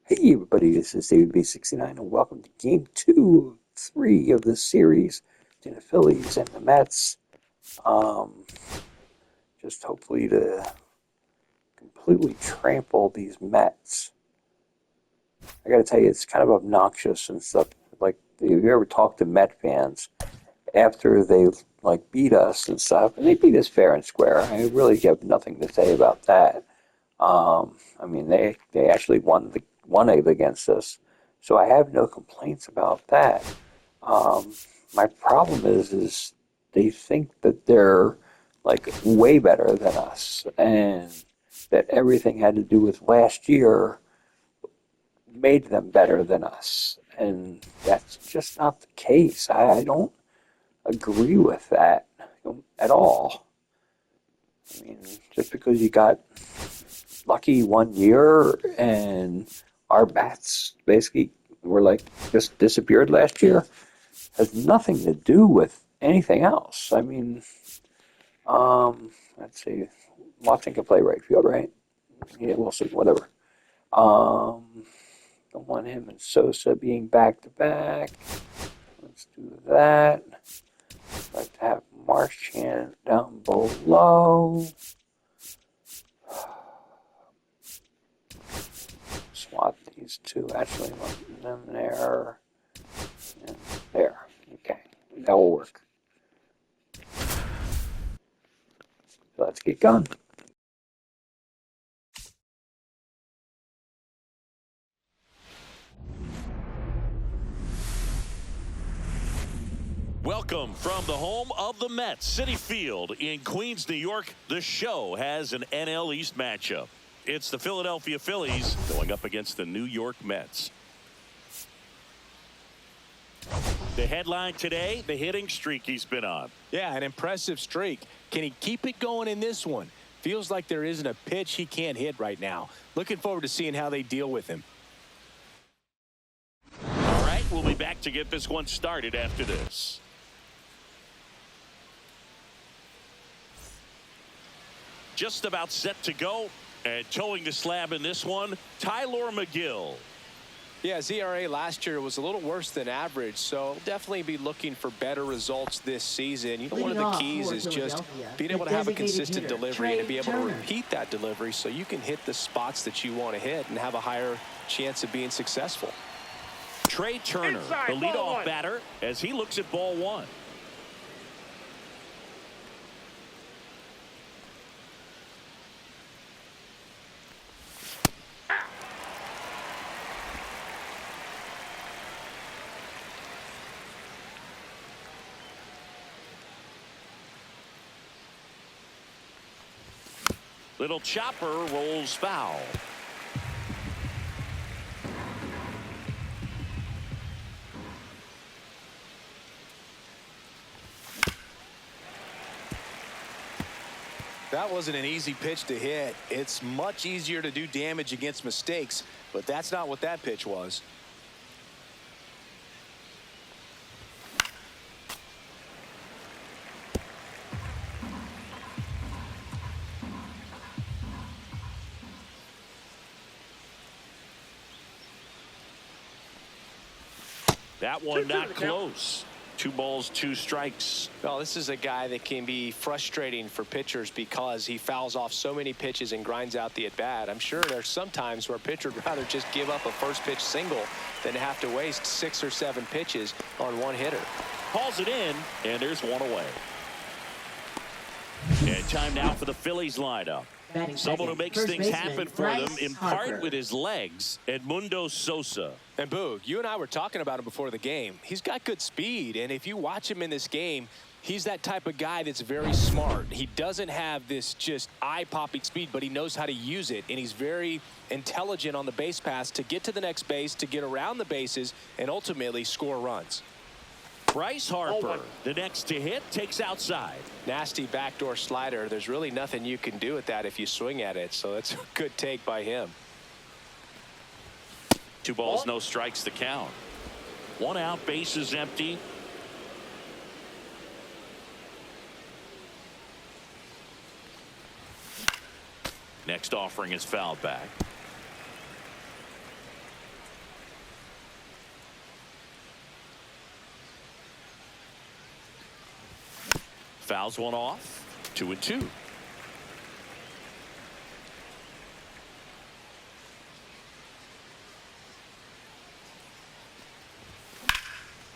Hey everybody, this is David B69 and welcome to game 2 of 3 of the series between the Phillies and the Mets. Um, just hopefully to completely trample these Mets. I gotta tell you, it's kind of obnoxious and stuff. Like, if you ever talk to Met fans after they beat us and stuff, and they beat us fair and square. I really have nothing to say about that. I mean, they actually won it against us, so I have no complaints about that. Um, my problem is they think that they're like way better than us, and that everything had to do with last year made them better than us, and that's just not the case. I don't agree with that at all. I mean, just because you got lucky one year and our bats basically were like just disappeared last year has nothing to do with anything else. I mean, let's see. Watson can play right field, right? Yeah, we'll see. Whatever. Don't want him and Sosa being back to back. Let's do that. I'd like to have Marchand down below. Swap these two, actually, let them there and there. Okay, that will work. So let's get going. Welcome from the home of the Mets, Citi Field in Queens, New York. The show has an NL East matchup. It's the Philadelphia Phillies going up against the New York Mets. The headline today, the hitting streak he's been on. Yeah, an impressive streak. Can he keep it going in this one? Feels like there isn't a pitch he can't hit right now. Looking forward to seeing how they deal with him. All right, we'll be back to get this one started after this. Just about set to go, and towing the slab in this one, Tyler McGill. Yeah, ZRA last year was a little worse than average, so definitely be looking for better results this season. You know, one of the keys is just being able to have a consistent delivery and to be able to repeat that delivery so you can hit the spots that you want to hit and have a higher chance of being successful. Trey Turner, the leadoff batter, as he looks at ball one. Little chopper rolls foul. That wasn't an easy pitch to hit. It's much easier to do damage against mistakes, but that's not what that pitch was. That one not close. 2 balls, 2 strikes. Well, this is a guy that can be frustrating for pitchers because he fouls off so many pitches and grinds out the at-bat. I'm sure there's some times where a pitcher would rather just give up a first pitch single than to have to waste 6 or 7 pitches on one hitter. Calls it in, and there's one away. And time now for the Phillies lineup. Someone who makes things happen for them in part with his legs, Edmundo Sosa. And Boog, you and I were talking about him before the game. He's got good speed, and if you watch him in this game, he's that type of guy that's very smart. He doesn't have this just eye-popping speed, but he knows how to use it, and he's very intelligent on the base pass to get to the next base, to get around the bases, and ultimately score runs. Bryce Harper, the next to hit, takes outside. Nasty backdoor slider. There's really nothing you can do with that if you swing at it, so that's a good take by him. 2 balls, no strikes to count. 1 out, bases empty. Next offering is fouled back. Fouls one off. 2-2.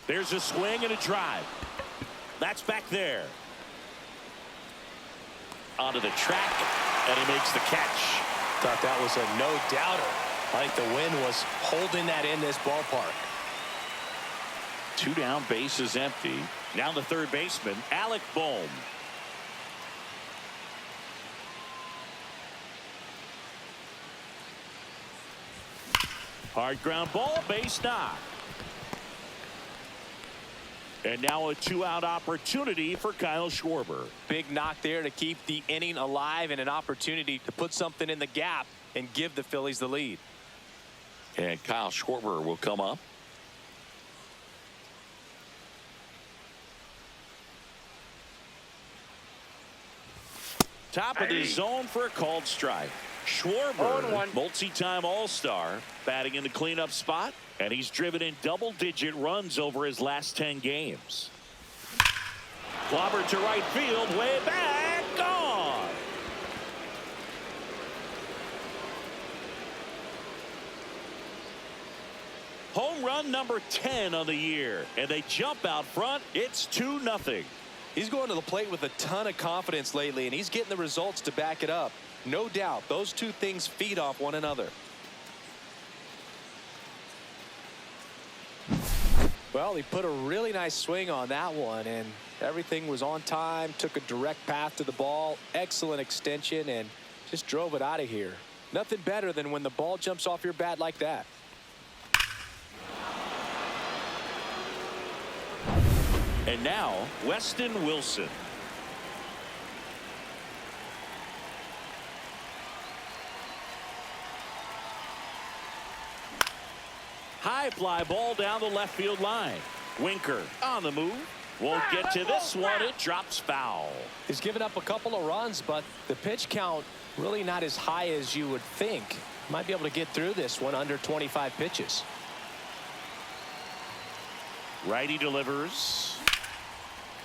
There's a swing and a drive. That's back there. Onto the track, and he makes the catch. Thought that was a no-doubter. I think the wind was holding that in this ballpark. 2 down, base is empty. Now the third baseman, Alec Bohm. Hard ground ball, base knock. And now a 2-out opportunity for Kyle Schwarber. Big knock there to keep the inning alive and an opportunity to put something in the gap and give the Phillies the lead. And Kyle Schwarber will come up. Top of the zone for a called strike. Schwarber, multi-time All-Star, batting in the cleanup spot, and he's driven in double-digit runs over his last 10 games. Clobbered to right field, way back, gone. Home run number 10 on the year, and they jump out front. It's 2-0. He's going to the plate with a ton of confidence lately, and he's getting the results to back it up. No doubt, those two things feed off one another. Well, he put a really nice swing on that one, and everything was on time, took a direct path to the ball, excellent extension, and just drove it out of here. Nothing better than when the ball jumps off your bat like that. And now, Weston Wilson. High fly ball down the left field line. Winker on the move. Won't get to this one. It drops foul. He's given up a couple of runs, but the pitch count really not as high as you would think. Might be able to get through this one under 25 pitches. Righty delivers.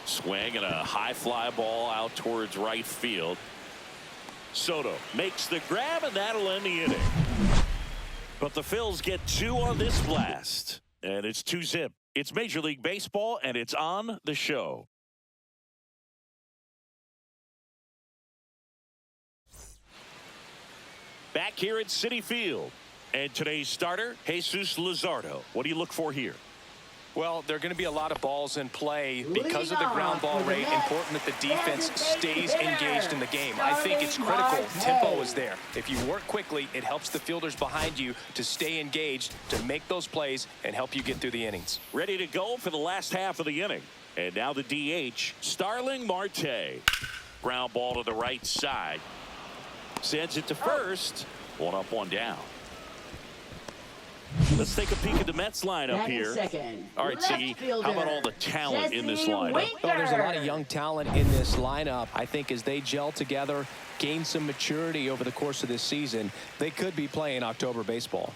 Swing and a high fly ball out towards right field. Soto makes the grab, and that'll end the inning. But the Phils get 2 on this blast, and it's 2-zip. It's Major League Baseball, and it's on the show. Back here at Citi Field, and today's starter, Jesus Luzardo. What do you look for here? Well, there are going to be a lot of balls in play because of the ground ball rate. Important that the defense stays engaged in the game. I think it's critical. Tempo is there. If you work quickly, it helps the fielders behind you to stay engaged, to make those plays, and help you get through the innings. Ready to go for the last half of the inning. And now the DH, Starling Marte. Ground ball to the right side. Sends it to first. 1 up, 1 down. Let's take a peek at the Mets lineup here. All right, Siggy, how about all the talent in this lineup? Well, there's a lot of young talent in this lineup. I think as they gel together, gain some maturity over the course of this season, they could be playing October baseball.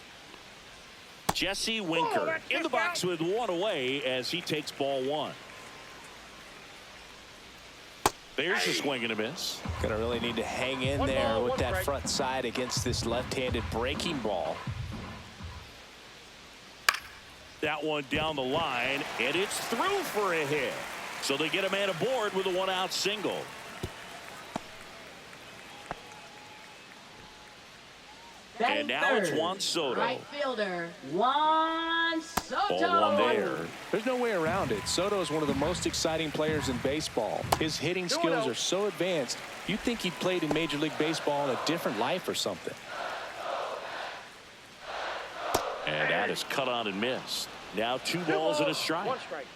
Jesse Winker in the box with 1 away as he takes ball 1. There's a swing and a miss. Gonna really need to hang in there with that front side against this left-handed breaking ball. That one down the line, and it's through for a hit. So they get a man aboard with a 1-out single. And now it's Juan Soto. Right fielder, Juan Soto. Ball 1 there. There's no way around it. Soto is one of the most exciting players in baseball. His hitting skills are so advanced, you'd think he'd played in Major League Baseball in a different life or something. And that is cut on and missed. Now 2 balls and a strike. 1 strike.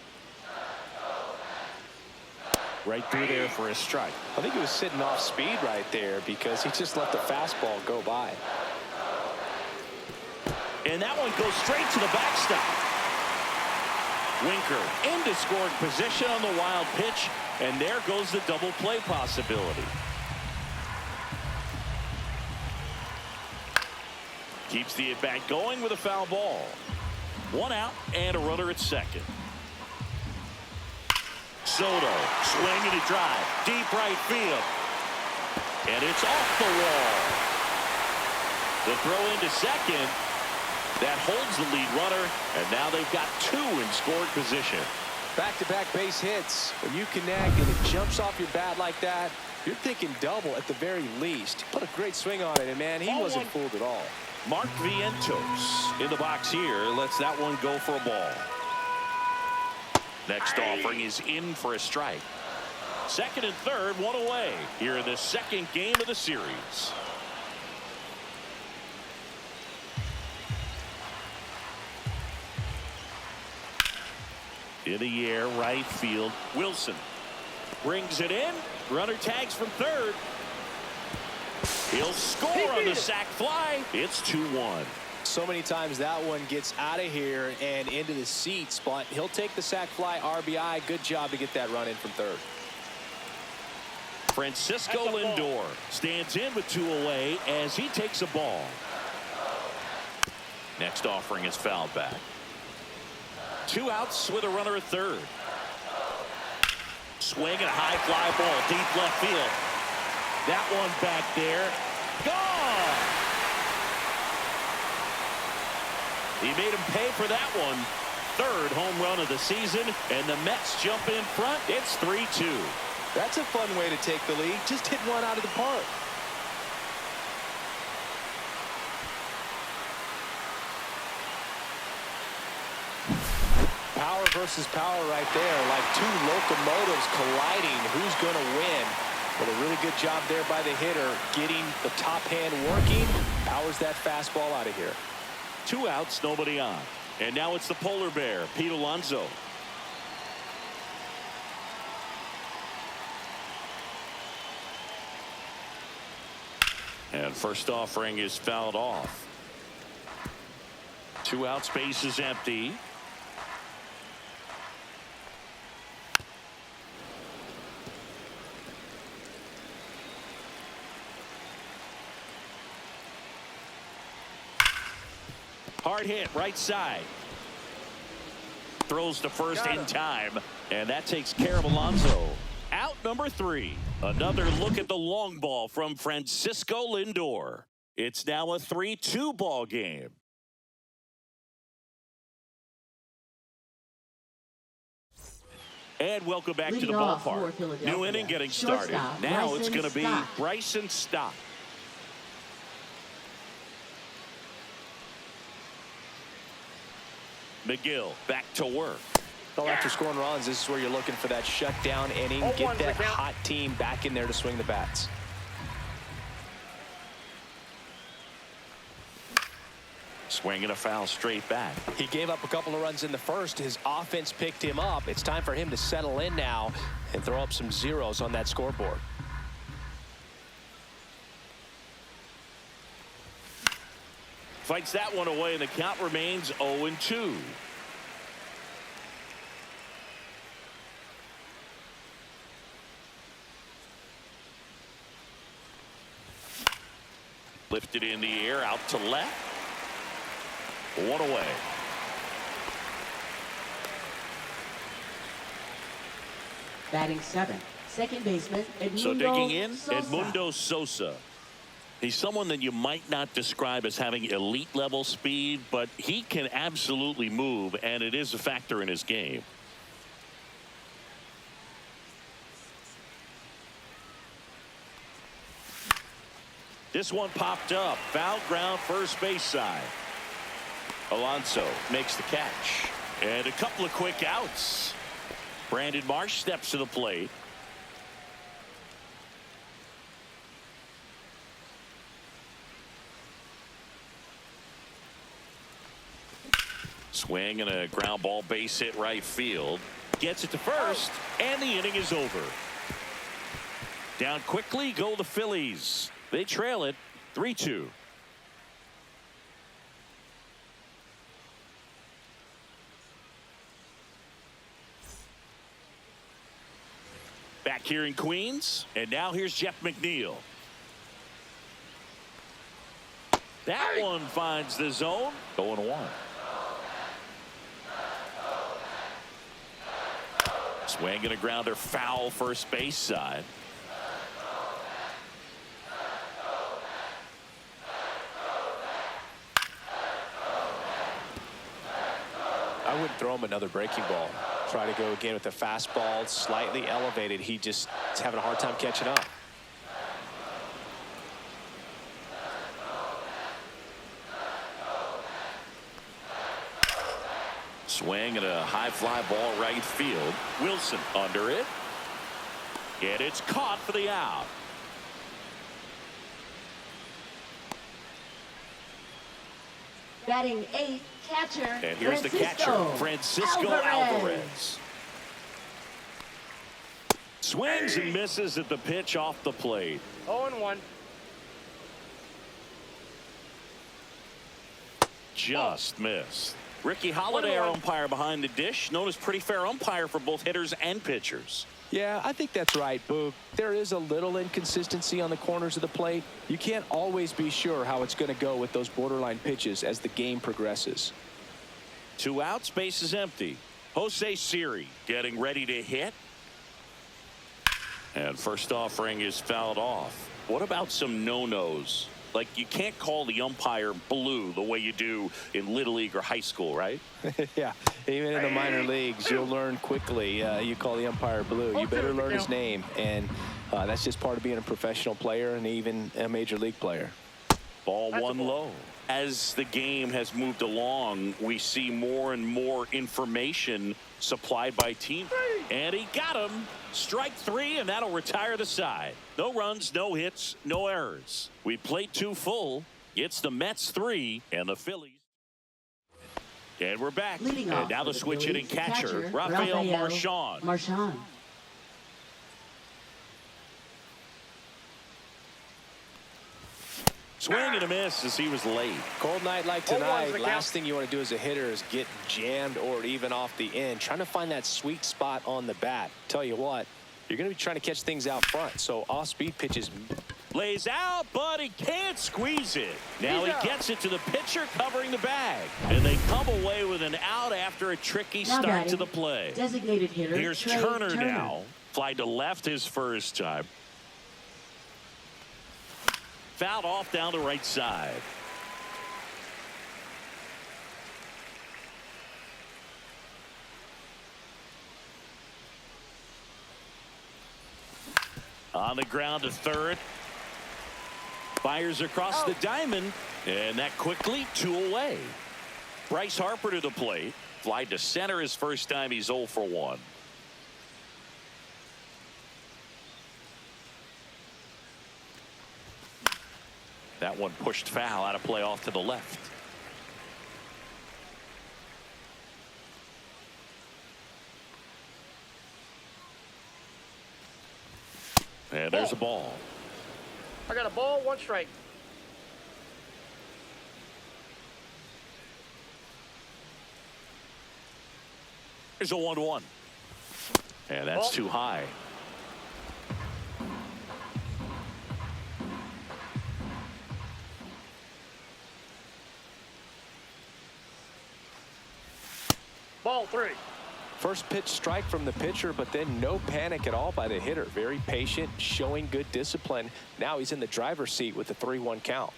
Right through there for a strike. I think he was sitting off speed right there because he just let the fastball go by. And that one goes straight to the backstop. Winker into scoring position on the wild pitch, and there goes the double play possibility. Keeps the at-bat going with a foul ball. 1 out and a runner at second. Soto swinging a drive. Deep right field. And it's off the wall. The throw into second. That holds the lead runner. And now they've got 2 in scoring position. Back-to-back base hits. When you connect and it jumps off your bat like that, you're thinking double at the very least. Put a great swing on it, and man, he wasn't fooled at all. Mark Vientos in the box here. Lets that one go for a ball. Next offering is in for a strike. Second and third, 1 away here in the second game of the series. In the air, right field. Wilson brings it in. Runner tags from third. He'll score on the sac fly. It's 2-1. So many times that one gets out of here and into the seats, but he'll take the sac fly RBI. Good job to get that run in from third. Francisco Lindor stands in with 2 away as he takes a ball. Next offering is fouled back. 2 outs with a runner at third. Swing and a high fly ball deep left field. That one back there. Gone. He made him pay for that one. Third home run of the season, and the Mets jump in front. It's 3-2. That's a fun way to take the lead. Just hit one out of the park. Power versus power right there, like 2 locomotives colliding. Who's going to win? But a really good job there by the hitter, getting the top hand working. Powers that fastball out of here. 2 outs, nobody on. And now it's the polar bear, Pete Alonso. And first offering is fouled off. 2 outs, base is empty. Hard hit right side. Throws to first in time, and that takes care of Alonso. Out number 3. Another look at the long ball from Francisco Lindor. It's now a 3-2 ball game. And welcome back to the ballpark. New inning getting started. Now it's going to be Bryson Stott. McGill back to work. Well, after scoring runs, this is where you're looking for that shutdown inning. Get that hot team back in there to swing the bats. Swinging a foul straight back. He gave up a couple of runs in the first. His offense picked him up. It's time for him to settle in now and throw up some zeros on that scoreboard. Fights that one away, and the count remains 0-2. Lifted in the air, out to left. 1 away. Batting 7th, second baseman Edmundo So digging in, Sosa. Edmundo Sosa. He's someone that you might not describe as having elite level speed, but he can absolutely move, and it is a factor in his game. This one popped up. Foul ground, first base side. Alonso makes the catch. And a couple of quick outs. Brandon Marsh steps to the plate. Swing and a ground ball, base hit right field. Gets it to first, and the inning is over. Down quickly go the Phillies. They trail it 3-2. Back here in Queens, and now here's Jeff McNeil. That one finds the zone. 0-1. Swing and a grounder foul first base side. I wouldn't throw him another breaking ball. Try to go again with the fastball, slightly elevated. He just is having a hard time catching up. Swing and a high fly ball right field. Wilson under it. And it's caught for the out. Batting 8th, catcher. And here's the catcher, Francisco Alvarez. Swings and misses at the pitch off the plate. 0-1. Just missed. Ricky Holiday, our umpire behind the dish, known as pretty fair umpire for both hitters and pitchers. Yeah, I think that's right, Boog. There is a little inconsistency on the corners of the plate. You can't always be sure how it's going to go with those borderline pitches as the game progresses. 2 outs, base is empty. Jose Siri getting ready to hit. And first offering is fouled off. What about some no-nos? Like, you can't call the umpire blue the way you do in Little League or high school, right? Yeah, even in the minor leagues, you'll learn quickly. You call the umpire blue, you better learn his name. And that's just part of being a professional player and even a major league player. Ball one low. As the game has moved along, we see more and more information supplied by team. And he got him. Strike 3, and that'll retire the side. No runs, no hits, no errors. We played 2 full. It's the Mets 3 and the Phillies. And we're back. Leading and off now the for switch hitting Phillies, catcher, Rafael Marchand. Marchand. Swing and a miss as he was late. Cold night like tonight, last thing you want to do as a hitter is get jammed or even off the end. Trying to find that sweet spot on the bat. Tell you what, you're going to be trying to catch things out front. So off-speed pitches. Lays out, but he can't squeeze it. Now he gets it to the pitcher covering the bag. And they come away with an out after a tricky start to the play. Designated hitter. Here's Turner now. Fly to left his first time. Fouled off down the right side. On the ground to third. Fires across the diamond. And that quickly 2 away. Bryce Harper to the plate. Fly to center his first time. He's 0 for 1. That one pushed foul out of play off to the left. And there's a ball. I got a ball, 1 strike. There's a 1-1. And that's too high. Ball 3. First pitch strike from the pitcher, but then no panic at all by the hitter. Very patient, showing good discipline. Now he's in the driver's seat with the 3-1 count.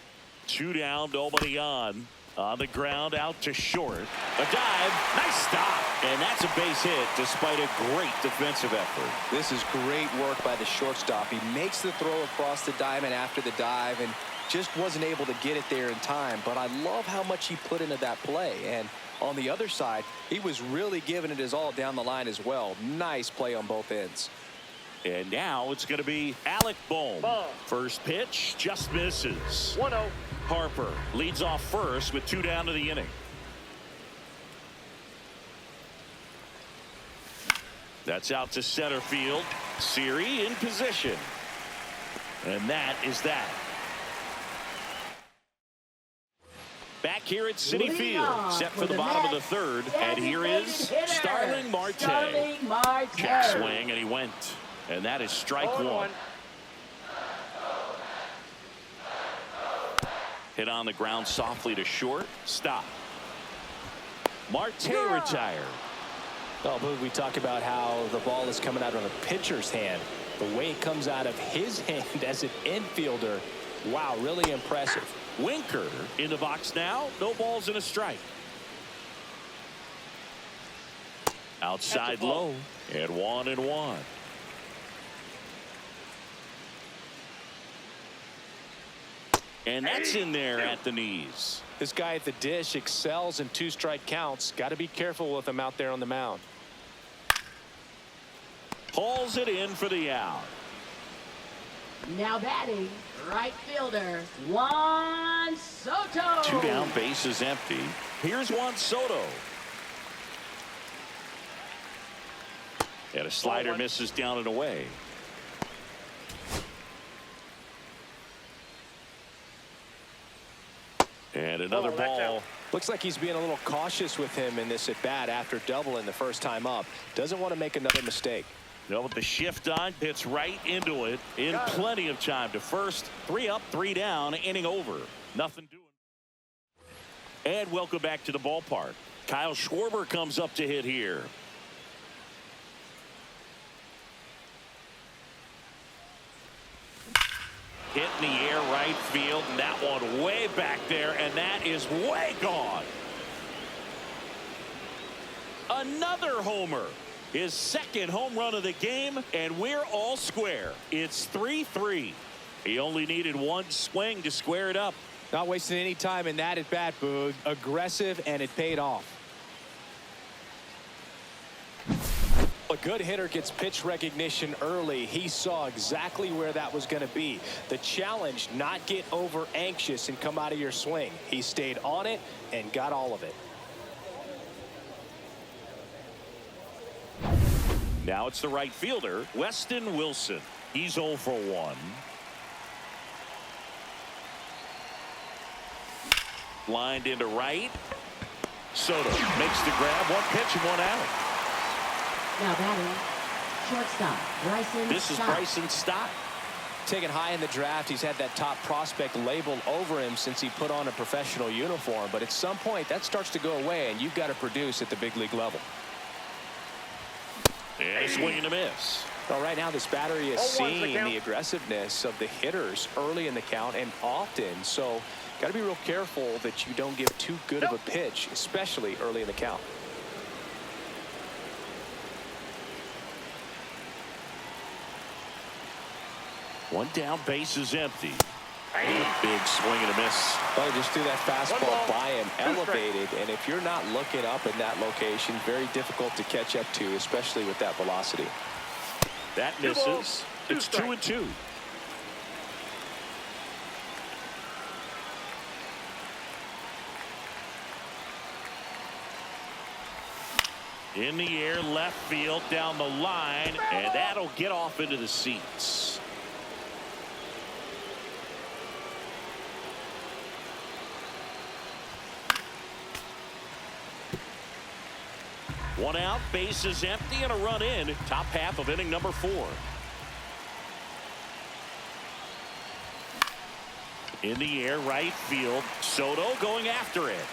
2 down, nobody on. On the ground, out to short. A dive, nice stop. And that's a base hit despite a great defensive effort. This is great work by the shortstop. He makes the throw across the diamond after the dive and just wasn't able to get it there in time. But I love how much he put into that play. And on the other side, he was really giving it his all down the line as well. Nice play on both ends. And now it's going to be Alec Bohm. First pitch just misses. 1-0. Harper leads off first with 2 down to the inning. That's out to center field. Siri in position. And that is that. Back here at Citi Field, set for the bottom of the third, and here is Starling Marte. Check swing, and he went. And that is strike 1. Hit on the ground softly to short. Stop. Marte retired. Oh, but we talk about how the ball is coming out of the pitcher's hand. The way it comes out of his hand as an infielder, wow, really impressive. Winker in the box now. No balls and a strike. Outside low and 1-1. And that's in there at the knees. This guy at the dish excels in 2-strike counts. Got to be careful with him out there on the mound. Pulls it in for the out. Now batting, right fielder, Juan Soto. 2 down, base is empty. Here's Juan Soto. And a slider misses down and away. And another ball. Looks like he's being a little cautious with him in this at bat after doubling the first time up. Doesn't want to make another mistake. No, with the shift on, hits right into it in plenty of time to first. 3 up, 3 down, inning over. Nothing doing. And welcome back to the ballpark. Kyle Schwarber comes up to hit here. Hit in the air right field, and that one way back there, and that is way gone. Another homer. His second home run of the game, and we're all square. It's 3-3. He only needed one swing to square it up. Not wasting any time in that at bat, Boog. Aggressive, and it paid off. A good hitter gets pitch recognition early. He saw exactly where that was going to be. The challenge, not get over anxious and come out of your swing. He stayed on it and got all of it. Now it's the right fielder, Weston Wilson. He's 0 for 1. Lined into right. Soto makes the grab. 1 pitch and 1 out. Now batting, shortstop, Bryson This is Stott. Bryson Stott. Taken high in the draft, he's had that top prospect labeled over him since he put on a professional uniform. But at some point, that starts to go away, and you've got to produce at the big league level. And a swing and a miss. Well, right now, this battery is seeing the aggressiveness of the hitters early in the count and often. So, got to be real careful that you don't give too good of a pitch, especially early in the count. One down, base is empty. Big swing and a miss. Well, just threw that fastball by him, elevated, and if you're not looking up in that location, very difficult to catch up to, especially with that velocity. That misses. It's 2-2. In the air, left field, down the line, and that'll get off into the seats. One out, base is empty, and a run in. Top half of inning number 4. In the air, right field. Soto going after it.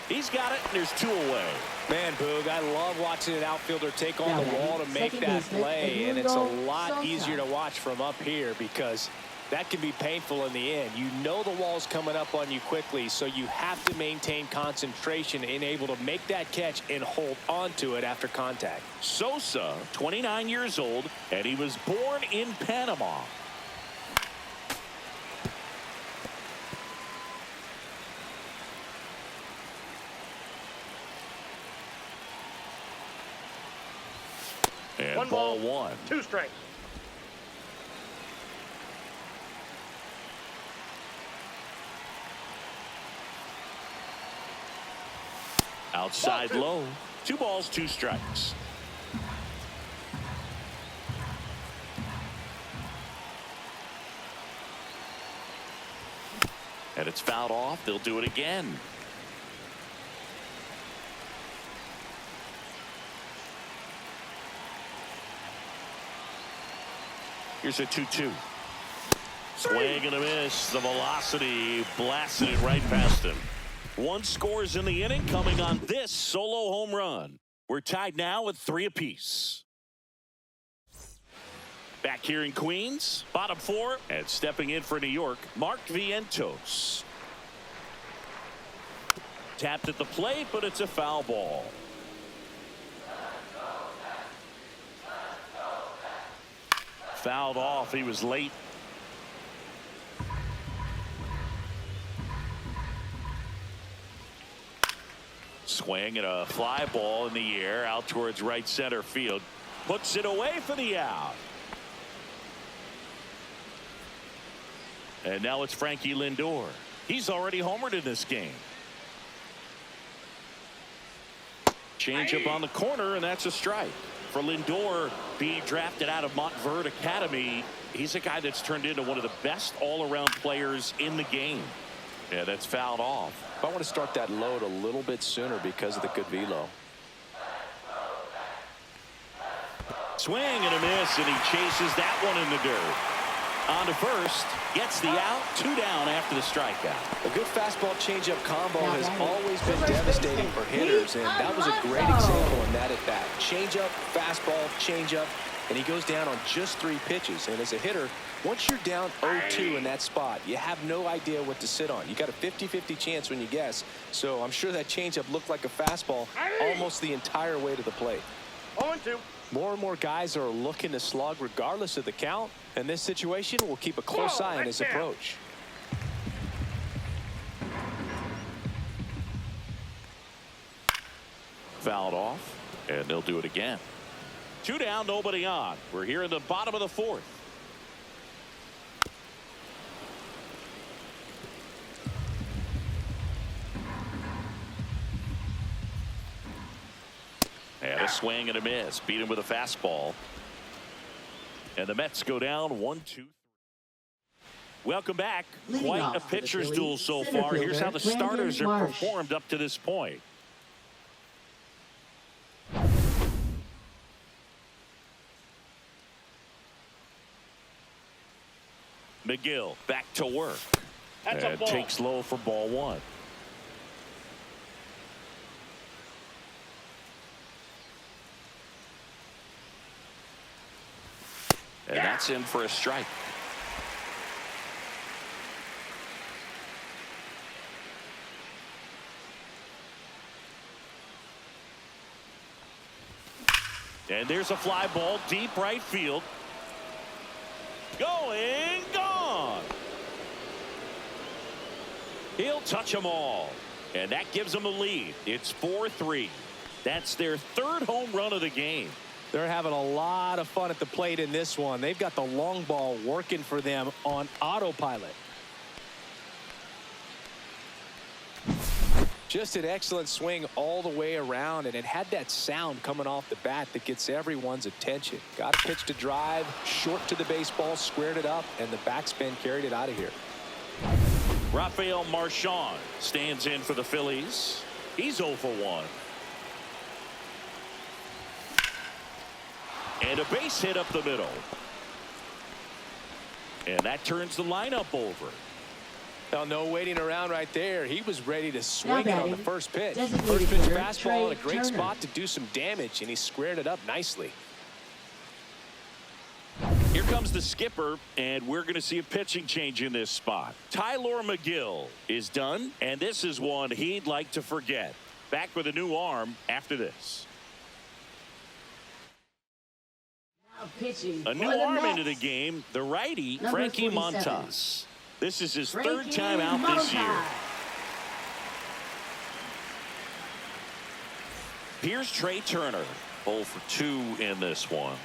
He's got it, and there's 2 away. Man, Boog, I love watching an outfielder take on the wall to make that play, and it's a lot easier to watch from up here because that can be painful in the end. You know the wall's coming up on you quickly, so you have to maintain concentration and able to make that catch and hold on to it after contact. Sosa, 29 years old, and he was born in Panama. And ball 1. 2 strikes. Outside low. 2 balls, 2 strikes. And it's fouled off. They'll do it again. Here's a 2-2. Swing and a miss. The velocity blasted it right past him. 1 scores in the inning coming on this solo home run. We're tied now at 3 apiece. Back here in Queens, bottom 4, and stepping in for New York, Mark Vientos. Tapped at the plate, but it's a foul ball. Fouled off. He was late. Swing and a fly ball in the air out towards right center field. Puts it away for the out. And now it's Frankie Lindor. He's already homered in this game. Change up on the corner, and that's a strike. For Lindor, being drafted out of Montverde Academy, he's a guy that's turned into one of the best all-around players in the game. Yeah, that's fouled off. I want to start that load a little bit sooner because of the good velo. Swing and a miss, and he chases that one in the dirt. On to first, gets the out, 2 down after the strikeout. A good fastball changeup combo has always been devastating for hitters, and that was a great example in that at bat. Changeup, fastball, changeup, and he goes down on just 3 pitches. And as a hitter, once you're down 0-2 in that spot, you have no idea what to sit on. You got a 50-50 chance when you guess. So I'm sure that changeup looked like a fastball almost the entire way to the plate. 0-2. More and more guys are looking to slug regardless of the count. In this situation, we'll keep a close eye on his approach. Fouled off, and they'll do it again. 2 down, nobody on. We're here in the bottom of the 4th. And a swing and a miss. Beat him with a fastball. And the Mets go down 1-2. Welcome back. Quite a pitcher's duel so far. Here's how the starters have performed up to this point. McGill back to work. That's a And ball. takes low for ball 1. And that's in for a strike. And there's a fly ball deep right field. Going, gone. He'll touch them all. And that gives them a lead. It's 4-3. That's their 3rd home run of the game. They're having a lot of fun at the plate in this one. They've got the long ball working for them on autopilot. Just an excellent swing all the way around, and it had that sound coming off the bat that gets everyone's attention. Got a pitch to drive, short to the baseball, squared it up, and the backspin carried it out of here. Rafael Marchand stands in for the Phillies. He's 0 for 1. And a base hit up the middle. And that turns the lineup over. Now, no waiting around right there. He was ready to swing it on the first pitch. Designated First pitch hitter, fastball in a Trey great Turner. spot to do some damage, and he squared it up nicely. Here comes the skipper, and we're going to see a pitching change in this spot. Tyler McGill is done, and this is one he'd like to forget. Back with a new arm after this. Pitching A new for the arm Mets. into the game, the righty, Number Frankie 47. Montas. This is his Frankie 3rd time out this year. Montas. Here's Trey Turner, 0 for 2 in this one.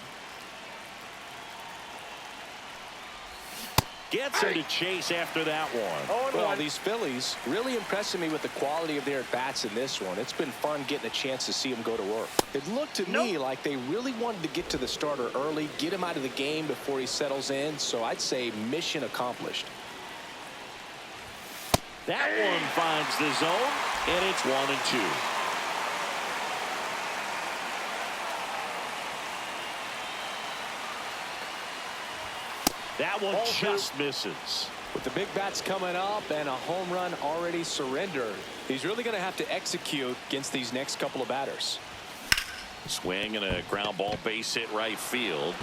Gets him to chase after that one. Well, these Phillies really impressing me with the quality of their at-bats in this one. It's been fun getting a chance to see them go to work. It looked to me like they really wanted to get to the starter early, get him out of the game before he settles in, so I'd say mission accomplished. That one finds the zone, and it's 1-2. That one just misses. With the big bats coming up and a home run already surrendered, he's really going to have to execute against these next couple of batters. Swing and a ground ball base hit right field.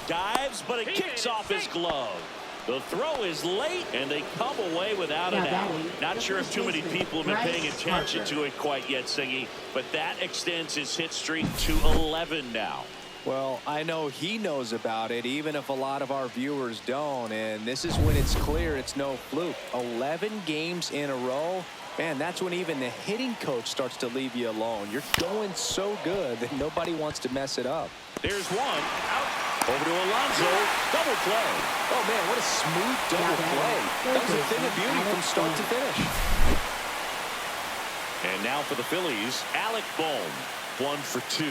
Dives, but it kicks off his glove. The throw is late, and they come away without an out. Not sure if too many people have been paying attention to it quite yet, Singy, but that extends his hit streak to 11 now. Well, I know he knows about it, even if a lot of our viewers don't. And this is when it's clear it's no fluke. 11 games in a row. Man, that's when even the hitting coach starts to leave you alone. You're going so good that nobody wants to mess it up. There's one. Out. Over to Alonso. Double play. Oh, man, what a smooth double play. That was a thing of beauty from start to finish. And now for the Phillies, Alec Bohm. 1 for 2.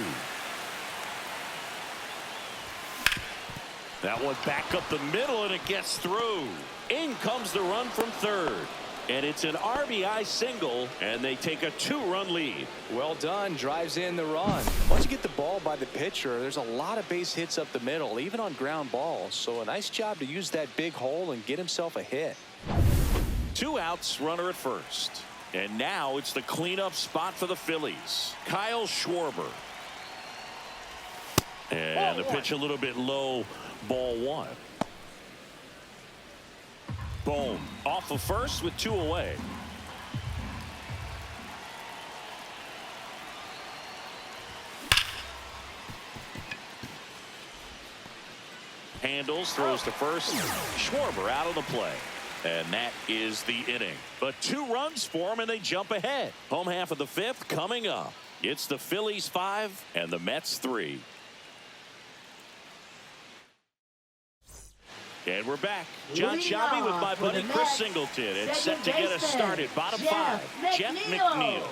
That one back up the middle, and it gets through. In comes the run from third. And it's an RBI single, and they take a 2-run lead. Well done. Drives in the run. Once you get the ball by the pitcher, there's a lot of base hits up the middle, even on ground balls. So a nice job to use that big hole and get himself a hit. 2 outs, runner at first. And now it's the cleanup spot for the Phillies. Kyle Schwarber. And the pitch a little bit low, ball 1. Boom. Off of first with 2 away. Handles, throws to first. Schwarber out of the play. And that is the inning. But 2 runs for him, and they jump ahead. Home half of the 5th coming up. It's the Phillies 5 and the Mets 3. And we're back. John Shelby with my buddy Chris Singleton. It's set to get us started. Bottom 5. Jeff McNeil.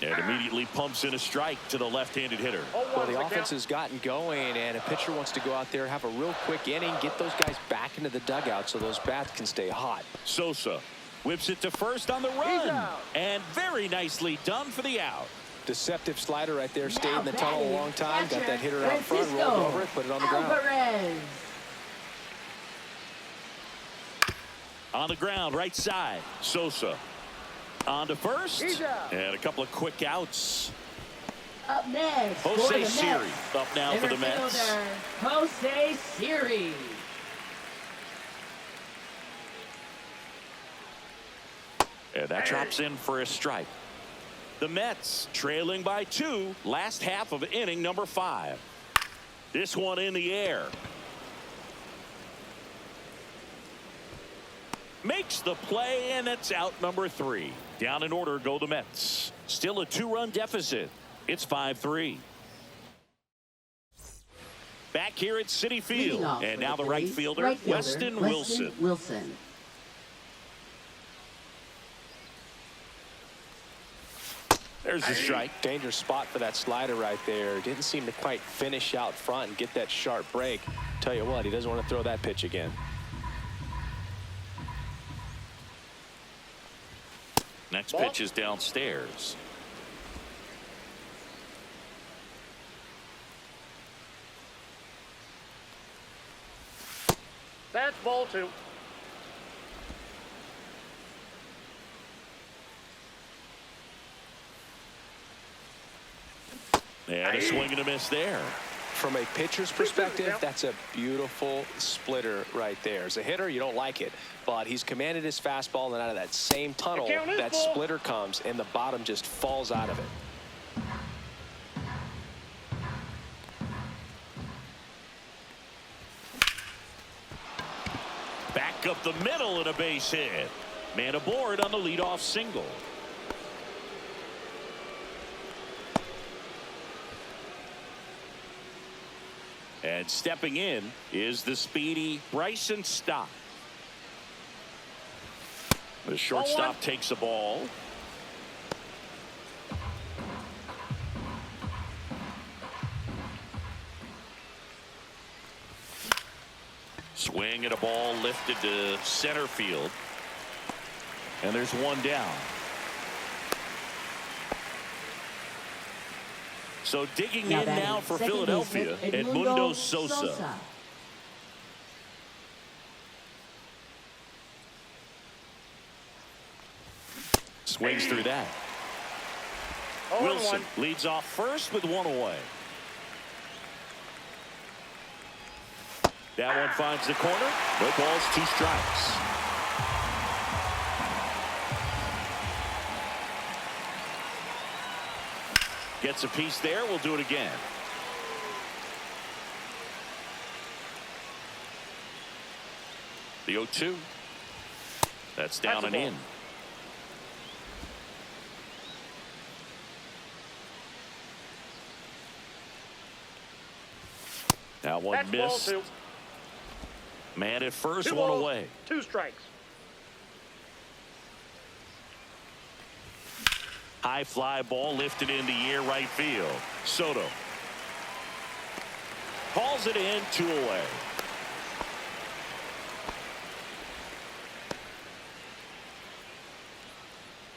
And immediately pumps in a strike to the left-handed hitter. Well, the offense has gotten going, and a pitcher wants to go out there, have a real quick inning, get those guys back into the dugout so those bats can stay hot. Sosa whips it to first on the run. And very nicely done for the out. Deceptive slider right there. Stayed in the tunnel a long time. Got that hitter out front, rolled over it, put it on the ground. On the ground, right side. Sosa on to first. And a couple of quick outs. Up next, Jose Siri up now for the Mets. Jose Siri. And that drops in for a strike. The Mets trailing by 2, last half of inning number 5. This one in the air. Makes the play, and it's out number 3. Down in order go the Mets. Still a 2-run deficit. It's 5-3. Back here at Citi Field. And now the right fielder, Weston Wilson. There's a strike. Dangerous spot for that slider right there. Didn't seem to quite finish out front and get that sharp break. Tell you what, he doesn't want to throw that pitch again. Next pitch is downstairs. That's ball 2. And a swing and a miss there. From a pitcher's perspective, that's a beautiful splitter right there. As a hitter, you don't like it, but he's commanded his fastball, and out of that same tunnel, that splitter comes, and the bottom just falls out of it. Back up the middle and a base hit. Man aboard on the leadoff single. And stepping in is the speedy Bryson Stott. The shortstop takes a ball. Swing and a ball lifted to center field. And there's one down. So digging in now for Philadelphia, Edmundo Sosa. Swings through that. 0-1. Wilson leads off first with one away. That one finds the corner. No balls, 2 strikes. Gets a piece there. We'll do it again. The 0-2. That's down That's a and ball. in. That one That's missed. ball 2. Man at first, 2 one balls, away. 2 strikes. High fly ball lifted in the air right field. Soto hauls it in, 2 away.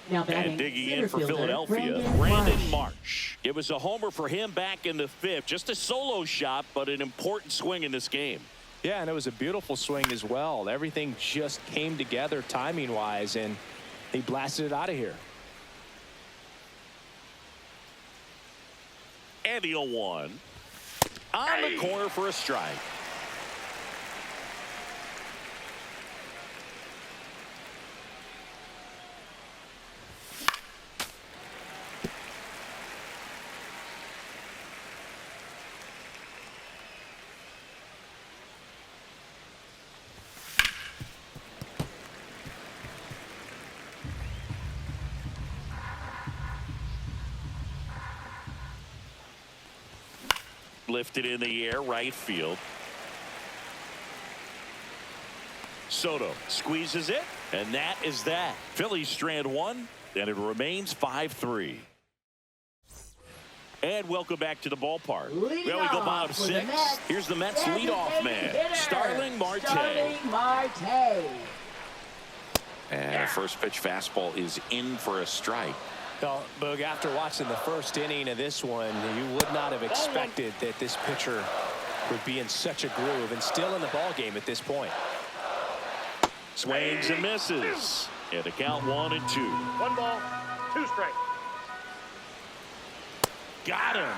Now batting, And digging in center for fielder, Philadelphia, Brandon Marsh. It was a homer for him back in the 5th. Just a solo shot, but an important swing in this game. Yeah, and it was a beautiful swing as well. Everything just came together timing-wise, and he blasted it out of here. And the 0-1 on the corner for a strike. Lifted in the air right field. Soto squeezes it, and that is that. Phillies strand 1, and it remains 5-3. And welcome back to the ballpark. Leading Well, we go off bottom for the 6. Mets, Here's the Mets leadoff designated man, hitter, Starling Marte. Starling Marte. And a first pitch fastball is in for a strike. Well, Boog, after watching the first inning of this one, you would not have expected that this pitcher would be in such a groove and still in the ball game at this point. Swings and misses. And the count 1-2. 1 ball, 2 strikes. Got him.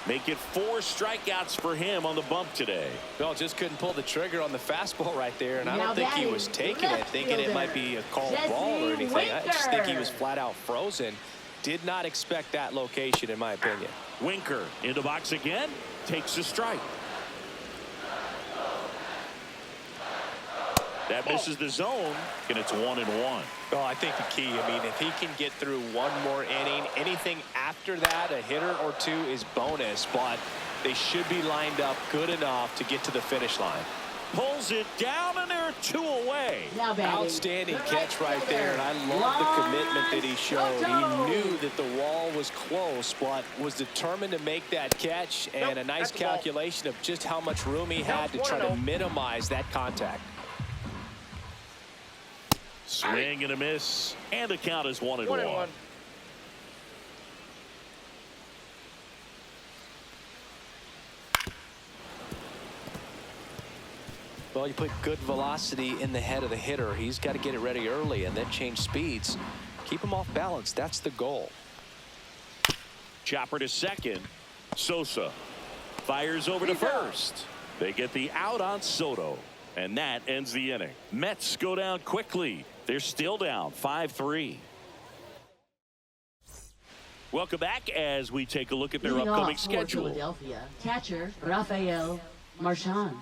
Make it 4 strikeouts for him on the bump today. Well, just couldn't pull the trigger on the fastball right there, and I Now don't think he batting, was taking it, left thinking it fielder, might be a called Jesse ball or anything. I just think he was Winker. flat out frozen. Did not expect that location, in my opinion. Winker in the box again. Takes a strike. That misses the zone, and it's 1-1. Well, I think the key, I mean, if he can get through one more inning, anything after that, a hitter or 2 is bonus, but they should be lined up good enough to get to the finish line. Pulls it down, and there are 2 away. Now batting, Outstanding the catch right right there, and I love the commitment that he showed. Soto. He knew that the wall was close, but was determined to make that catch, and a nice that's the ball. calculation of just how much room he had to Counts try to 1-0. minimize that contact. Swing and a miss, and the count is 1-1. 1-1. Well, you put good velocity in the head of the hitter. He's got to get it ready early and then change speeds. Keep him off balance. That's the goal. Chopper to second. Sosa fires over to first. They get the out on Soto, and that ends the inning. Mets go down quickly. They're still down 5-3. Welcome back as we take a look at their Leading upcoming off for schedule. Philadelphia, catcher Rafael Marchand.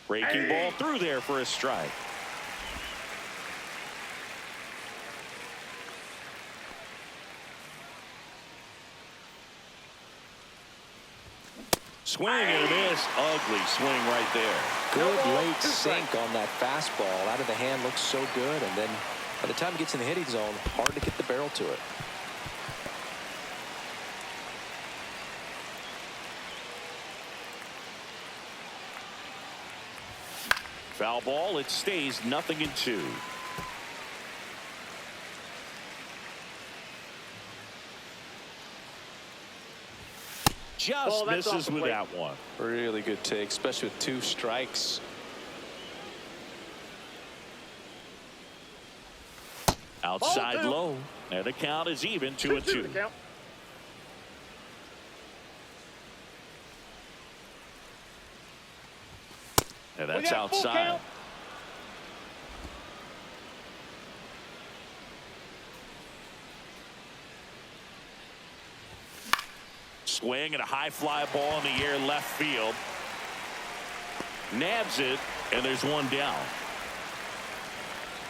Breaking ball through there for a strike. Swing and a miss. Ugly swing right there. Good late sink on that fastball. Out of the hand looks so good, and then by the time it gets in the hitting zone, hard to get the barrel to it. Foul ball. It stays 0-2. Just That's off misses the with plate. that one. Really good take, especially with 2 strikes. Outside Ball 2. low. And the count is even, 2-2. 2-2 the count. And We that's got full outside. count. Swing and a high fly ball in the air left field. Nabs it, and there's one down.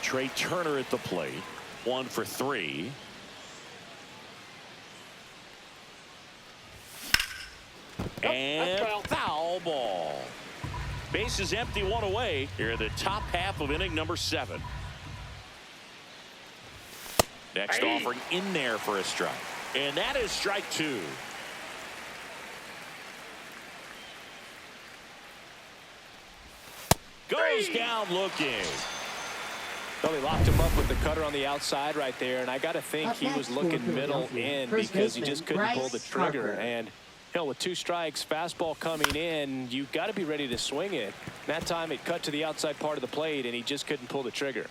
Trey Turner at the plate. 1 for 3. And that's foul. foul ball. Base is empty, 1 away here in the top half of inning number 7. Next Hey. offering in there for a strike. And that is strike 2. Goes Hey. down looking. Well, he locked him up with the cutter on the outside right there, and I got to think Up he was next looking for middle Philadelphia, in first because he baseman just couldn't pull the Bryce trigger. Harper. And with 2 strikes, fastball coming in, you've got to be ready to swing it. That time it cut to the outside part of the plate, and he just couldn't pull the trigger.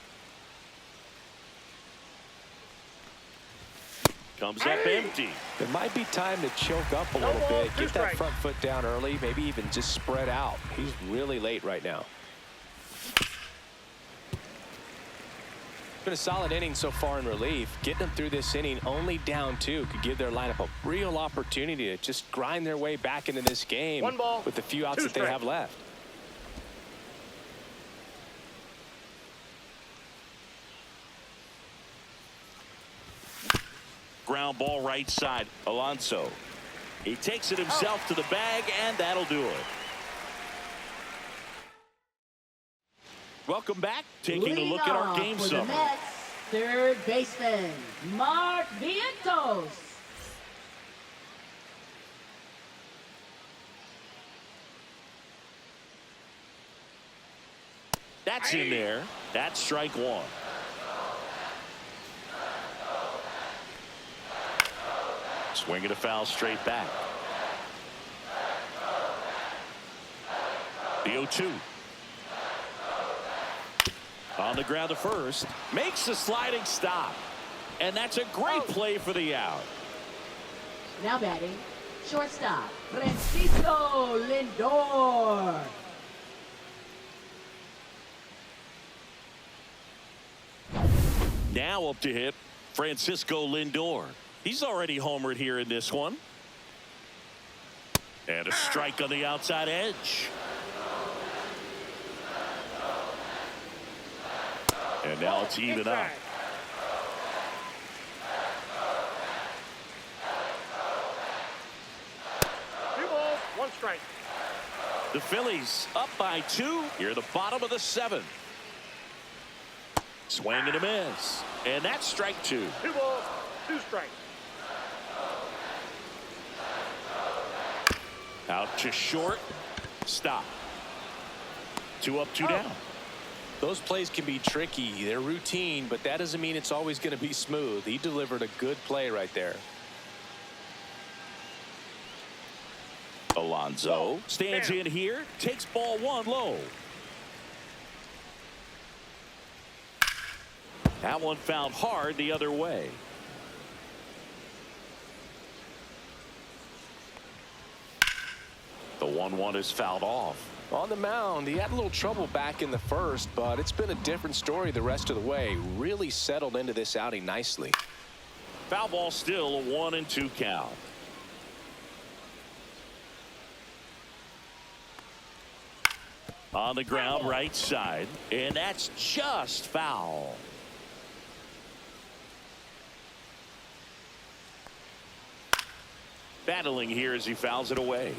Comes up empty. It might be time to choke up a little ball, bit, 2 get that strikes. front foot down early, maybe even just spread out. He's really late right now. Been a solid inning so far in relief. Getting them through this inning only down 2 could give their lineup a real opportunity to just grind their way back into this game 1 ball, with the few outs 2 that they strikes. have left. Ground ball right side. Alonso. He takes it himself to the bag, and that'll do it. Welcome back. Taking a Leading look at our off game for the summary. Mets, third baseman, Mark Vientos. That's in there. That's strike 1. Swinging a foul straight back. The 0-2. On the ground to first. Makes the sliding stop. And that's a great play for the out. Now batting, shortstop, Francisco Lindor. Now up to hit Francisco Lindor. He's already homered here in this one. And a strike on the outside edge. And now it's even up. Inside. Two balls, 1 strike. The Phillies up by 2 here at the bottom of the 7th. Swing and a miss. And that's strike 2. 2 balls, 2 strikes. Out to short. Stop. 2 up, 2 down. Those plays can be tricky. They're routine, but that doesn't mean it's always going to be smooth. He delivered a good play right there. Alonso stands in here, takes ball 1 low. That one found hard the other way. The 1-1 is fouled off. On the mound, he had a little trouble back in the first, but it's been a different story the rest of the way. Really settled into this outing nicely. Foul ball still a 1-2 count. On the ground right side, and that's just foul. Battling here as he fouls it away.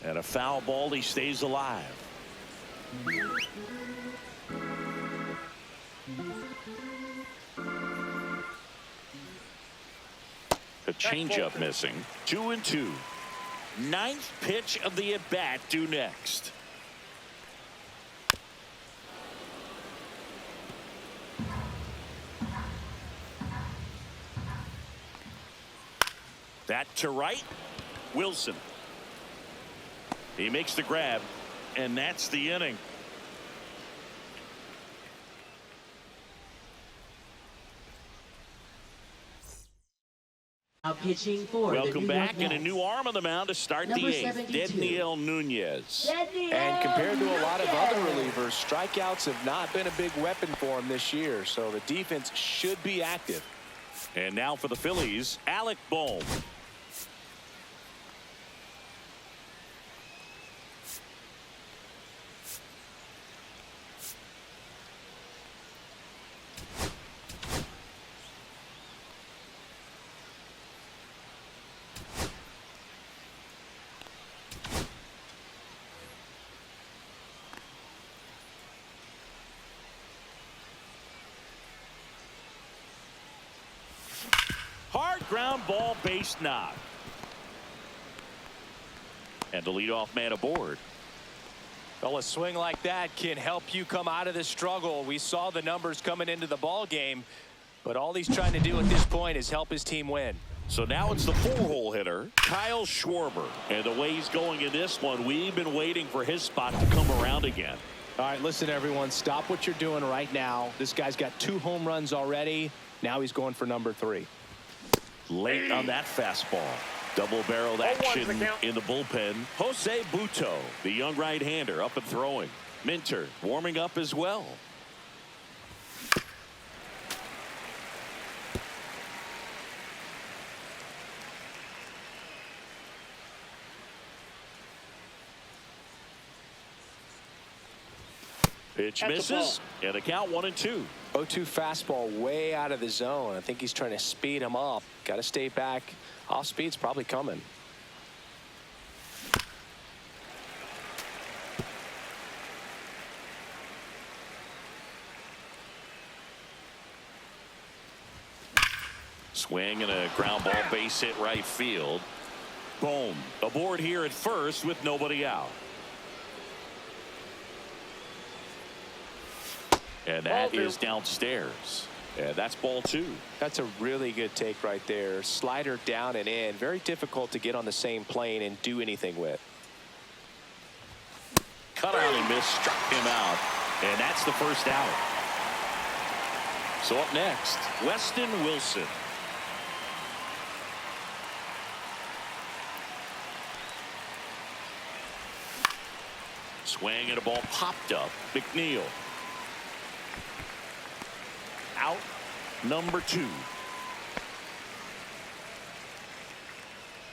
And a foul ball, he stays alive. The changeup missing. 2-2. Ninth pitch of the at-bat due next. That to right. Wilson. He makes the grab, and that's the inning. Now pitching for the Welcome New back, York and a Mets. new arm on the mound to start Number the eighth. 72. Dedniel Nunez. And compared to a lot of other relievers, strikeouts have not been a big weapon for him this year, so the defense should be active. And now for the Phillies, Alec Bohm. Hard ground ball, base knock. And the leadoff man aboard. Well, a swing like that can help you come out of this struggle. We saw the numbers coming into the ball game, but all he's trying to do at this point is help his team win. So now it's the four-hole hitter, Kyle Schwarber. And the way he's going in this one, we've been waiting for his spot to come around again. All right, listen, everyone, stop what you're doing right now. This guy's got 2 home runs already. Now he's going for number 3. Late on that fastball. Double-barreled action the count. in the bullpen. Jose Buto, the young right-hander, up and throwing. Minter warming up as well. Pitch That's a misses, and the count 1-2. 0-2 fastball way out of the zone. I think he's trying to speed him up. Got to stay back. Off speed's probably coming. Swing and a ground ball base hit right field. Bohm aboard here at first with nobody out. And that is downstairs. And that's ball 2. That's a really good take right there. Slider down and in. Very difficult to get on the same plane and do anything with. Cut out and miss, struck him out. And that's the first out. So up next, Weston Wilson. Swing and a ball popped up. McNeil. Out number 2.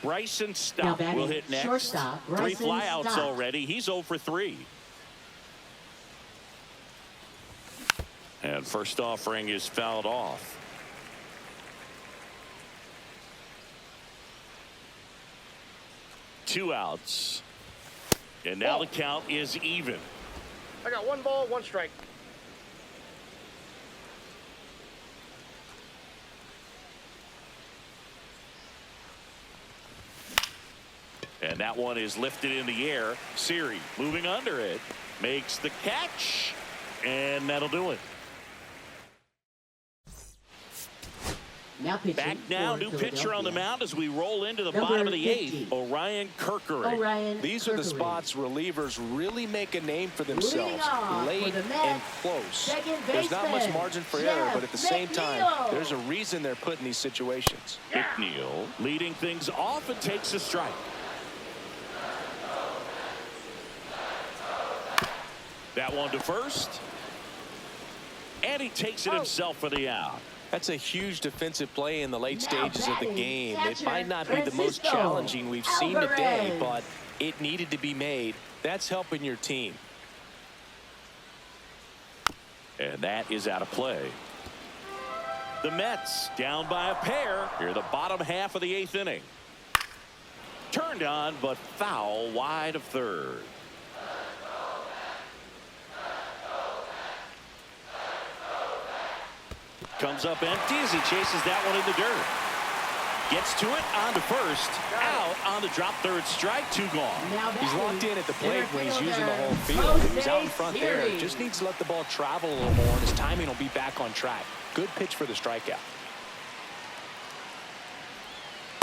Bryson Now Stott batting will hit next. shortstop, 3 Bryson flyouts Stott. already. He's 0 for 3. And first offering is fouled off. Two outs. And now the count is even. I got 1 ball, 1 strike. And that one is lifted in the air. Siri moving under it. Makes the catch. And that'll do it. Now pitching Back now, for new pitcher on the Philadelphia. mound as we roll into the Number bottom of the 50. 8th. Orion Kerkery. Orion These are the Kerkery. spots relievers really make a name for Leading themselves. off Late for the Mets, and close. second There's not much baseman, margin for Jeff error, but at the same time, McNeil. there's a reason they're put in these situations. McNeil leading things off and takes a strike. That one to first. And he takes it himself for the out. That's a huge defensive play in the late Now stages of the batting, game. It catcher, might not be the most Francisco challenging we've seen today, Alvarez. but it needed to be made. That's helping your team. And that is out of play. The Mets down by a pair here, the bottom half of the 8th inning. Turned on, but foul wide of third. Comes up empty as he chases that one in the dirt. Gets to it, on to first, out on the drop third strike, 2 gone. Now He's batting, locked in at the plate center when he's using the fielder, whole field. He was out in Jose front there. Siri. Just needs to let the ball travel a little more, and his timing will be back on track. Good pitch for the strikeout.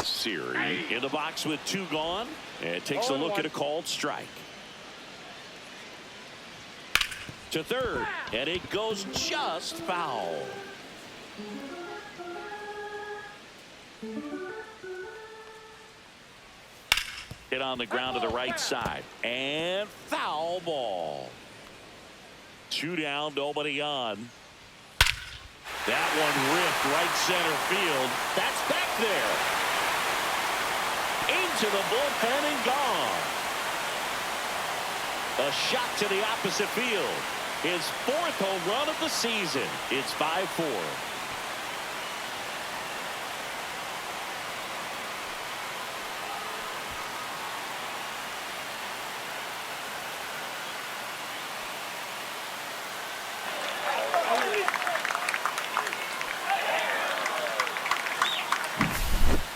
Siri in the box with 2 gone, and takes a look at a called strike. To third, and it goes just foul. Hit on the ground to the right side, and foul ball. 2 down, nobody on. That one ripped right center field. That's back there. Into the bullpen and gone. A shot to the opposite field. His 4th home run of the season. It's 5-4.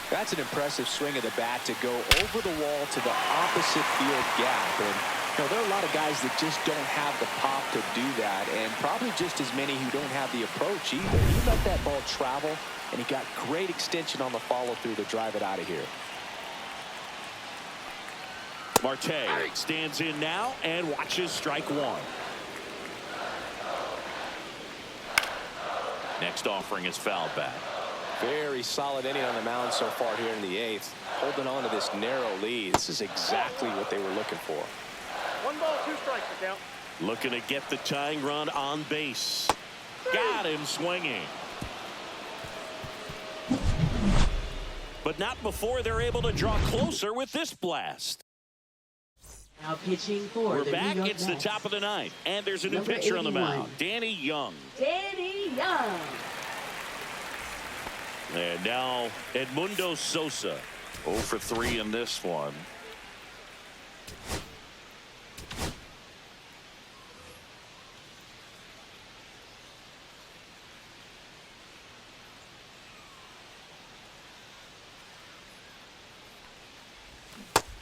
That's an impressive swing of the bat to go over the wall to the opposite field gap. And there are a lot of guys that just don't have the pop to do that, and probably just as many who don't have the approach either. He let that ball travel, and he got great extension on the follow-through to drive it out of here. Marte stands in now and watches strike 1. Next offering is fouled back. Very solid inning on the mound so far here in the 8th. Holding on to this narrow lead. This is exactly what they were looking for. 1 ball, 2 strikes to count. Looking to get the tying run on base. Got him swinging. But not before they're able to draw closer with this blast. Now pitching for We're the back. New York It's the Mets. top of the 9th. And there's a new Number pitcher on the 81. mound. Danny Young. Danny Young. And now Edmundo Sosa. 0 for 3 in this one.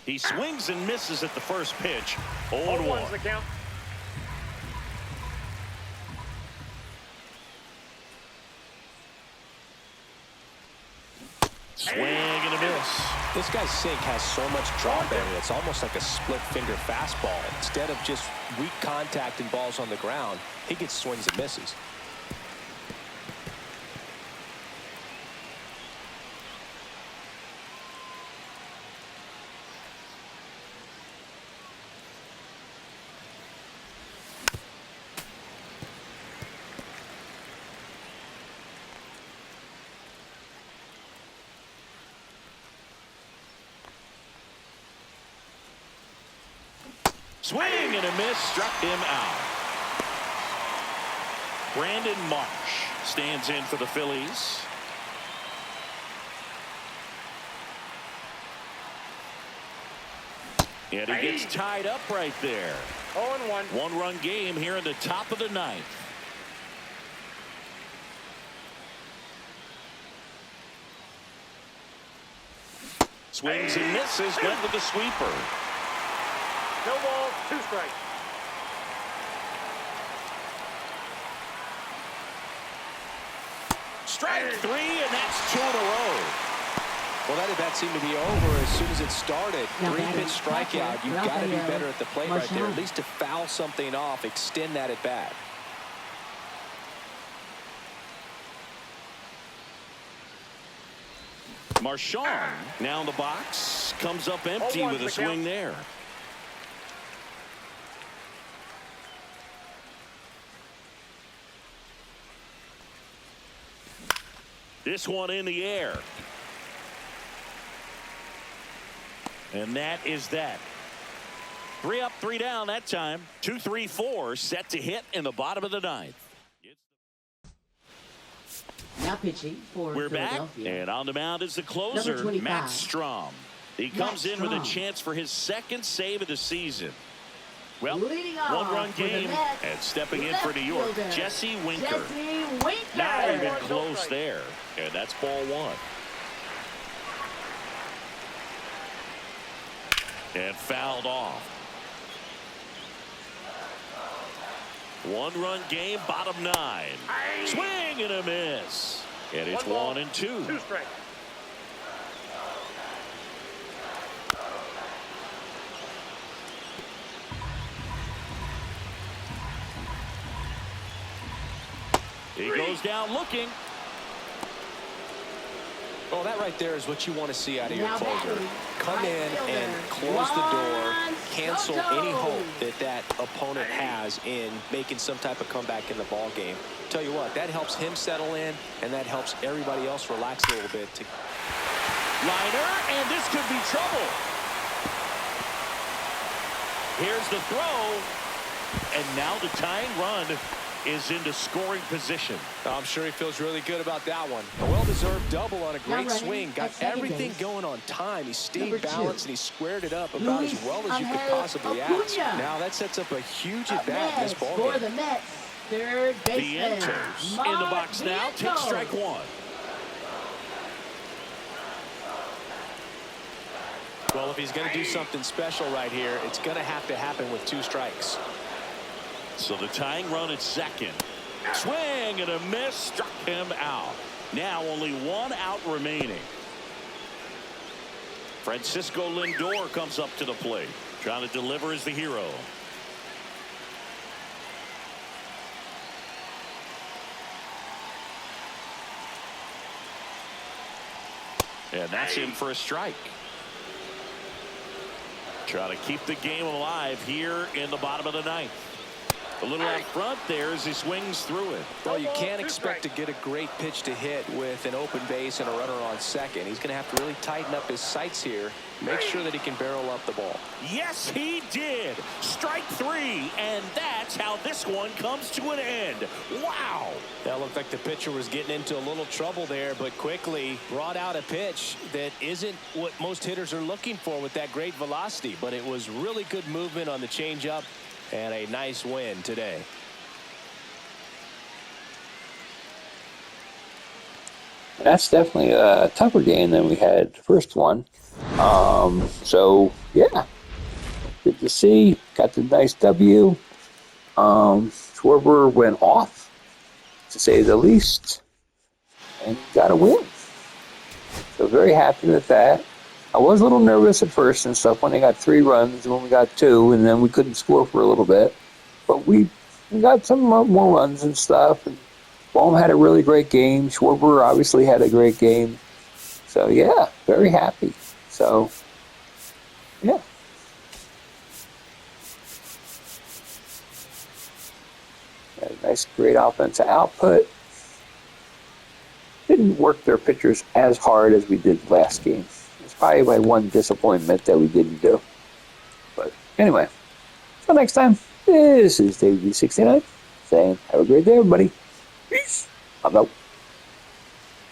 He swings and misses at the first pitch. 0-1. The count. Swing and a miss. This guy's sink has so much drop area. It's almost like a split finger fastball. Instead of just weak contact and balls on the ground, he gets swings and misses. Swing and a miss, struck him out. Brandon Marsh stands in for the Phillies. And he gets tied up right there. 0-1. 1-run game here in the top of the 9th. Swings and misses, went with the sweeper. No balls, 2 strikes. Strike 3, and that's 2 in a row. Well, that at bat seemed to be over as soon as it started. Now 3-pitch strikeout. You've got to be Rafael better at the plate right there. Marshall. At least to foul something off, extend that at bat. Marchand now in the box, comes up empty 0-1 with a the swing count. there. This one in the air. And that is that. 3 up, 3 down that time. 2, 3, 4 set to hit in the bottom of the 9th. Now pitching for We're back, Philadelphia. and on the mound is the closer, Number 25. Matt Strom. He comes in with a Strom. chance for his 2nd save of the season. Well, Leading off 1-run for the game, Mets, and stepping in for New York, left fielder, Jesse Winker. Jesse Winker. Not even No close strike. there, and that's ball 1. And fouled off. One-run game, bottom 9. Swing and a miss. And it's 1 and 2. 2 strikes. He goes down looking. Well, that right there is what you want to see out of your Now closer. batting, Come right in fielder, and close the door, Juan cancel Soto. any hope that opponent has in making some type of comeback in the ball game. Tell you what, that helps him settle in, and that helps everybody else relax a little bit. Liner, and this could be trouble. Here's the throw, and now the tying run is into scoring position. I'm sure he feels really good about that one. A well-deserved double on a great running swing. Got at second everything base. going on time. He stayed Number 2, balanced, and he squared it up about as well as you could Luis possibly Acuna. ask. Now that sets up a huge Up at-bat in this next ball for game. the Mets, third baseman. Vienters in the box now. Takes strike 1. Well, if he's going to do something special right here, it's going to have to happen with 2 strikes. So the tying run at second. Swing and a miss. Struck him out. Now only 1 out remaining. Francisco Lindor comes up to the plate. Trying to deliver as the hero. And that's in for a strike. Try to keep the game alive here in the bottom of the 9th. A little out front there as he swings through it. Well, you can't expect to get a great pitch to hit with an open base and a runner on second. He's going to have to really tighten up his sights here. Make sure that he can barrel up the ball. Yes, he did. Strike 3, and that's how this one comes to an end. Wow. That looked like the pitcher was getting into a little trouble there, but quickly brought out a pitch that isn't what most hitters are looking for with that great velocity. But it was really good movement on the changeup and a nice win today. That's definitely a tougher game than we had the first one. So, yeah, good to see. Got the nice W. Schwarber went off, to say the least, and got a win. So very happy with that. I was a little nervous at first and stuff when they got 3 runs, and when we got 2, and then we couldn't score for a little bit. But we got some more runs and stuff. And Bohm had a really great game. Schwarber obviously had a great game. So, yeah, very happy. So, yeah. Had a nice, great offensive output. Didn't work their pitchers as hard as we did last game. It's probably my one disappointment that we didn't do. But anyway, until next time, this is David B69 saying have a great day, everybody. Peace. I'm out.